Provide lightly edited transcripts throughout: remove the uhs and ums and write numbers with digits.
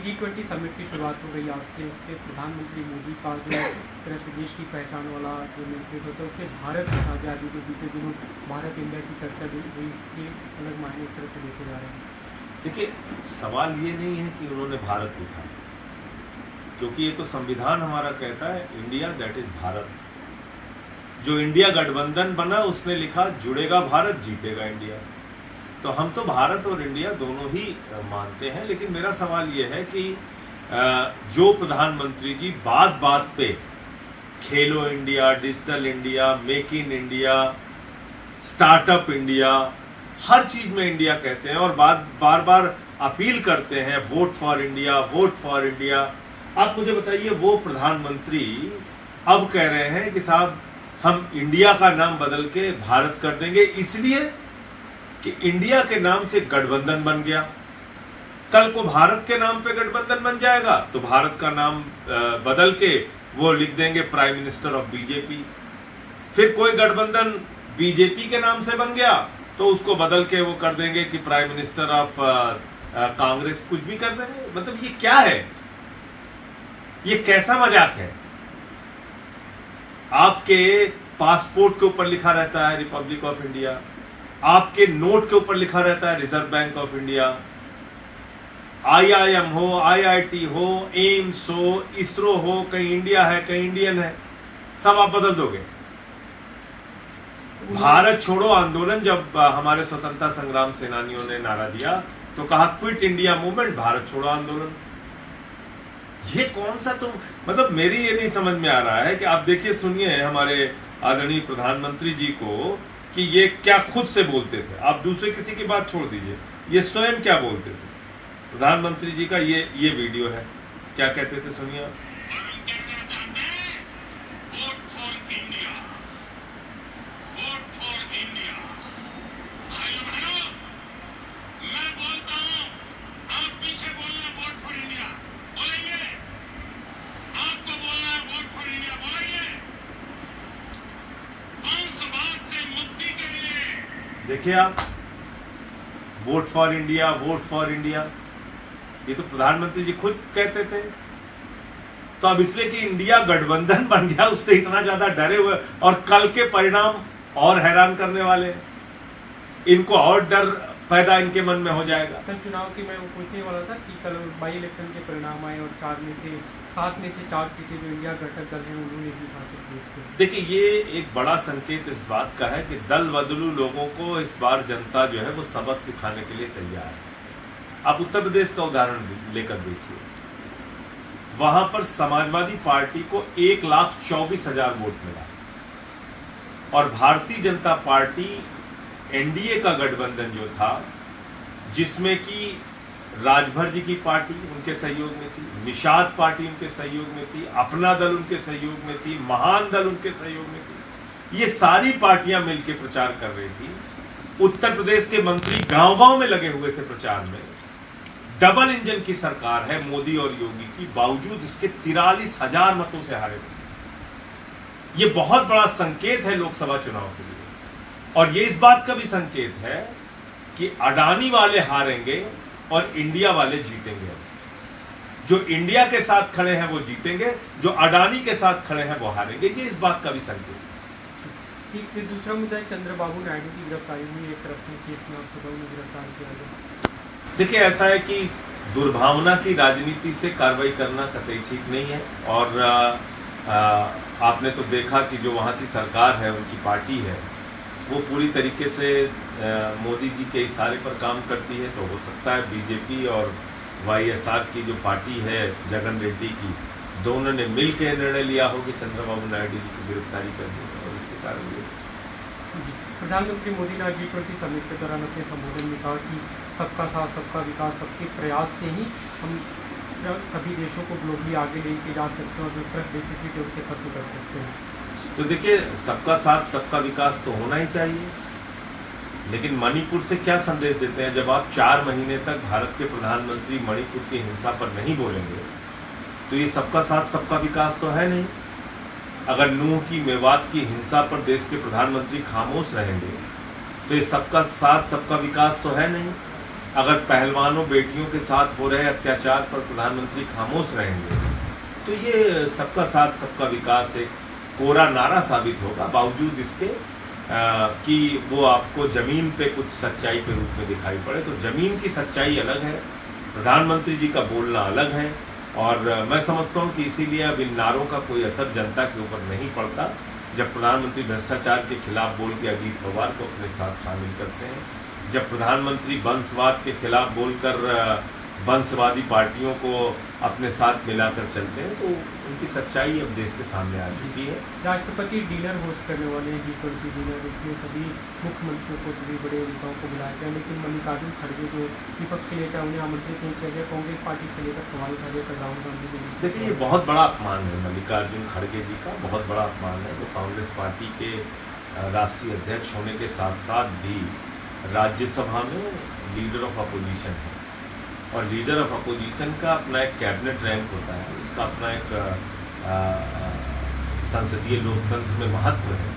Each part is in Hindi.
G20 समिट की शुरुआत हो गई आज से। उसके प्रधानमंत्री मोदी का जो तरह से देश की पहचान वाला जो नेतृत्व होता है उससे भारत की आज़ादी के बीते दिनों भारत इंडिया की चर्चा हुई, इसके अलग मायने एक तरह से देखे जा रहे हैं। देखिए, सवाल ये नहीं है कि उन्होंने भारत लिखा, क्योंकि ये तो संविधान हमारा कहता है इंडिया दैट इज भारत। जो इंडिया गठबंधन बना उसने लिखा जुड़ेगा भारत जीतेगा इंडिया। तो हम तो भारत और इंडिया दोनों ही मानते हैं, लेकिन मेरा सवाल ये है कि जो प्रधानमंत्री जी बात बात पे Khelo India, digital India, make in India, startup India, हर चीज में इंडिया कहते हैं और बार बार अपील करते हैं vote for India, vote for India. आप मुझे बताइए, वो प्रधानमंत्री अब कह रहे हैं कि साहब हम इंडिया का नाम बदल के भारत कर देंगे, इसलिए कि इंडिया के नाम से गठबंधन बन गया। कल को भारत के नाम पे गठबंधन बन जाएगा तो भारत का नाम बदल के वो लिख देंगे प्राइम मिनिस्टर ऑफ बीजेपी। फिर कोई गठबंधन बीजेपी के नाम से बन गया तो उसको बदल के वो कर देंगे कि प्राइम मिनिस्टर ऑफ कांग्रेस, कुछ भी कर देंगे। मतलब ये क्या है? ये कैसा मजाक है? आपके पासपोर्ट के ऊपर लिखा रहता है रिपब्लिक ऑफ इंडिया, आपके नोट के ऊपर लिखा रहता है reserve bank of India. IIM हो, IIT हो, एम्स हो, इसरो हो, कहीं इंडिया है कहीं इंडियन है, सब आप बदल दोगे। भारत छोड़ो आंदोलन जब हमारे स्वतंत्रता संग्राम सेनानियों ने नारा दिया तो कहा क्विट इंडिया मूवमेंट, भारत छोड़ो आंदोलन। ये कौन सा तुम, मतलब मेरी ये नहीं समझ में आ रहा है कि आप देखिए, सुनिए हमारे आदरणीय प्रधानमंत्री जी को कि ये क्या खुद से बोलते थे। आप दूसरे किसी की बात छोड़ दीजिए, ये स्वयं क्या बोलते थे। प्रधानमंत्री जी का ये वीडियो है, क्या कहते थे, सुनिए। देखिए आप, vote for India, vote for India, ये तो प्रधानमंत्री जी खुद कहते थे। तो अब इसलिए कि इंडिया गठबंधन बन गया उससे इतना ज्यादा डरे हुए, और कल के परिणाम और हैरान करने वाले, इनको और डर पैदा इनके मन में हो जाएगा। कल चुनाव की मैं पूछने वाला था कि कल बाई इलेक्शन के परिणाम आए और 7 में से 4 सीटें जो इंडिया घटक दल हैं उन्होंने जीत हासिल की। देखिए, ये एक बड़ा संकेत इस बात का है कि दल बदलू लोगों को इस बार जनता जो है वो सबक सिखाने के लिए तैयार है। आप उत्तर प्रदेश का उदाहरण लेकर देखिए, वहां पर समाजवादी पार्टी को 1,24,000 वोट मिला और भारतीय जनता पार्टी एनडीए का गठबंधन जो था, जिसमें कि राजभर जी की पार्टी उनके सहयोग में थी, निषाद पार्टी उनके सहयोग में थी, अपना दल उनके सहयोग में थी, महान दल उनके सहयोग में थी, ये सारी पार्टियां मिलकर प्रचार कर रही थी। उत्तर प्रदेश के मंत्री गांव-गांव में लगे हुए थे प्रचार में। डबल इंजन की सरकार है मोदी और योगी की, बावजूद इसके 43,000 मतों से हारे हुए। ये बहुत बड़ा संकेत है लोकसभा चुनाव के लिए, और ये इस बात का भी संकेत है कि अडानी वाले हारेंगे और इंडिया वाले जीतेंगे। जो इंडिया के साथ खड़े हैं वो जीतेंगे, जो अडानी के साथ खड़े हैं वो हारेंगे। ये इस बात का भी संकेत है। एक दूसरा मुद्दा है, चंद्रबाबू नायडू की गिरफ्तारी हुई एक तरफ से केस में, और सुबह उन्हें गिरफ्तार किया गया। देखिए, ऐसा है कि दुर्भावना की राजनीति से कार्रवाई करना कतई ठीक नहीं है, और आपने तो देखा कि जो वहाँ की सरकार है, उनकी पार्टी है, वो पूरी तरीके से मोदी जी के इशारे पर काम करती है। तो हो सकता है बीजेपी और YSR की जो पार्टी है जगन रेड्डी की, दोनों ने मिल के निर्णय लिया हो कि चंद्रबाबू नायडू जी की गिरफ्तारी करनी है, और इसके कारण ये। प्रधानमंत्री मोदी ने G20 समिट के दौरान अपने संबोधन में कहा कि सबका साथ, सबका विकास, सबके प्रयास से ही हम सभी देशों को ग्लोबली आगे लेके जा सकते हैं और जो ट्रस्ट डेफिसिट है उसे खत्म कर सकते हैं। तो देखिए, सबका साथ सबका विकास तो होना ही चाहिए, लेकिन मणिपुर से क्या संदेश देते हैं? जब आप 4 महीने तक भारत के प्रधानमंत्री मणिपुर की हिंसा पर नहीं बोलेंगे तो ये सबका साथ सबका विकास तो है नहीं। अगर नूह की, मेवात की हिंसा पर देश के प्रधानमंत्री खामोश रहेंगे तो ये सबका साथ सबका विकास तो है नहीं। अगर पहलवानों बेटियों के साथ हो रहे अत्याचार पर प्रधानमंत्री खामोश रहेंगे तो ये सबका साथ सबका विकास एक कोरा नारा साबित होगा, बावजूद इसके कि वो आपको ज़मीन पे कुछ सच्चाई के रूप में दिखाई पड़े। तो ज़मीन की सच्चाई अलग है, प्रधानमंत्री जी का बोलना अलग है, और मैं समझता हूँ कि इसीलिए अब इन नारों का कोई असर जनता के ऊपर नहीं पड़ता। जब प्रधानमंत्री भ्रष्टाचार के खिलाफ बोल के अजीत पवार को अपने साथ शामिल करते हैं, जब प्रधानमंत्री वंशवाद के खिलाफ बोलकर वंशवादी पार्टियों को अपने साथ मिलाकर चलते हैं, तो उनकी सच्चाई अब देश के सामने आ चुकी है। राष्ट्रपति डिनर होस्ट करने वाले हैं, G20 डिनर, उसमें सभी मुख्यमंत्रियों को, सभी बड़े नेताओं को बुलाया गया, लेकिन मल्लिकार्जुन खड़गे जो विपक्ष के नेता उन्हें आमंत्रित नहीं किया गया। कांग्रेस पार्टी से लेकर सवाल उठा दिया राहुल गांधी ने। देखिए, ये बहुत बड़ा अपमान है मल्लिकार्जुन खड़गे जी का, बहुत बड़ा अपमान है। वो कांग्रेस पार्टी के राष्ट्रीय अध्यक्ष होने के साथ साथ भी राज्यसभा में लीडर ऑफ अपोजिशन है, और लीडर ऑफ अपोजिशन का अपना एक कैबिनेट रैंक होता है, उसका अपना एक संसदीय लोकतंत्र में महत्व है,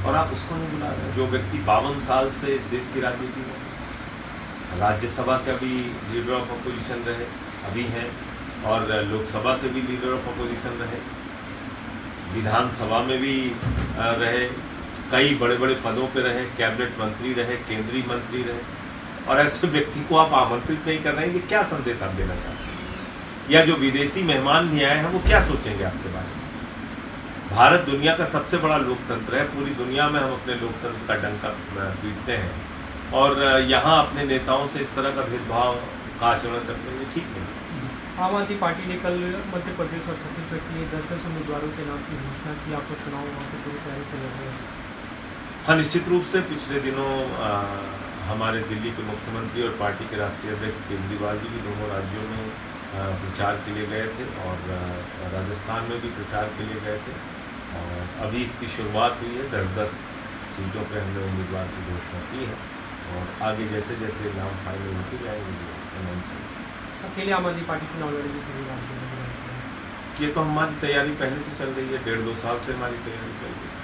और आप उसको नहीं बुला रहे। जो व्यक्ति 52 साल से इस देश की राजनीति में, राज्यसभा का भी लीडर ऑफ अपोजिशन रहे, अभी हैं, और लोकसभा के भी लीडर ऑफ अपोजिशन रहे, विधानसभा में भी रहे, कई बड़े बड़े पदों पे रहे, कैबिनेट मंत्री रहे, केंद्रीय मंत्री रहे, और ऐसे व्यक्ति को आप आमंत्रित नहीं कर रहे हैं। ये क्या संदेश आप देना चाहते हैं? या जो विदेशी मेहमान भी आए हैं वो क्या सोचेंगे आपके बारे में? भारत दुनिया का सबसे बड़ा लोकतंत्र है, पूरी दुनिया में हम अपने लोकतंत्र का डंका पीटते हैं, और यहाँ अपने नेताओं से इस तरह का भेदभाव का आचरण करते हुए ठीक नहीं। आम आदमी पार्टी ने कल मध्य प्रदेश और छत्तीसगढ़ के लिए 10-10 उम्मीदवारों के नाम की घोषणा की। आपको चुनाव वहाँ पर पूरी तैयारी चल रही है? हाँ, निश्चित रूप से पिछले दिनों हमारे दिल्ली के मुख्यमंत्री और पार्टी के राष्ट्रीय अध्यक्ष केजरीवाल जी भी दोनों राज्यों में प्रचार के लिए गए थे, और राजस्थान में भी प्रचार के लिए गए थे, और अभी इसकी शुरुआत हुई है। 10-10 सीटों पे हमने उम्मीदवार की घोषणा की है, और आगे जैसे जैसे नाम फाइनल होते जाएंगे अनाउंस होंगे। अकेले आम आदमी पार्टी चुनाव लड़ेगी सभी राज्यों में? ये तो हमारी तैयारी पहले से चल रही है, 1.5-2 साल से हमारी तैयारी चल रही है।